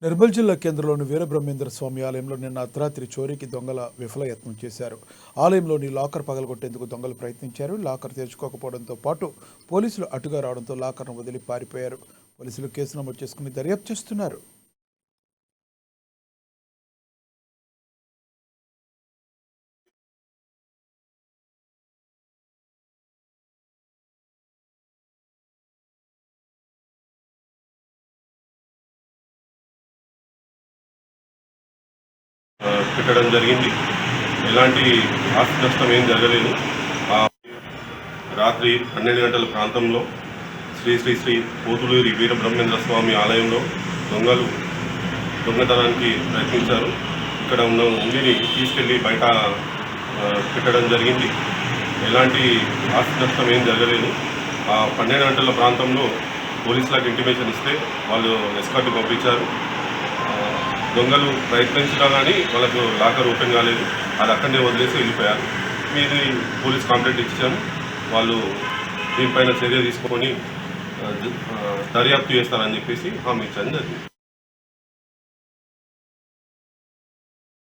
నిర్మల్ జిల్లా కేంద్రంలోని వీరబ్రహ్మేంద్ర స్వామి ఆలయంలో నిన్న అర్ధరాత్రి చోరీకి దొంగల విఫలయత్నం చేశారు. ఆలయంలోని లాకర్ పగలగొట్టేందుకు దొంగలు ప్రయత్నించారు. లాకర్ తెరుచుకోకపోవడంతో పాటు పోలీసులు అటుగా రావడంతో లాకర్ను వదిలి పారిపోయారు. పోలీసులు కేసు నమోదు చేసుకుని దర్యాప్తు చేస్తున్నారు. పెట్టడం జరిగింది. ఎలాంటి ఆస్తి నష్టం ఏం జరగలేదు. రాత్రి 12 గంటల ప్రాంతంలో శ్రీ శ్రీ శ్రీ పోతులూరి వీరబ్రహ్మేంద్ర స్వామి ఆలయంలో దొంగలు దొంగతనానికి ప్రయత్నించారు. ఇక్కడ ఉన్న ఉండిని తీసుకెళ్ళి బయట పెట్టడం జరిగింది. ఎలాంటి ఆస్తి నష్టం ఏం జరగలేదు. 12 గంటల ప్రాంతంలో పోలీసులకు ఇంటిమేషన్ ఇస్తే వాళ్ళు ఎస్కార్ట్ పంపించారు. దొంగలు ప్రయత్నించినా కానీ వాళ్ళకు లాకర్ ఓపెన్ కాలేదు. అది అక్కడనే వదిలేసి వెళ్ళిపోయారు. మీది పోలీస్ కంప్లైంట్ ఇచ్చాము. వాళ్ళు దీనిపైన చర్య తీసుకొని దర్యాప్తు చేస్తారని చెప్పేసి హామీ ఇచ్చడం జరిగింది.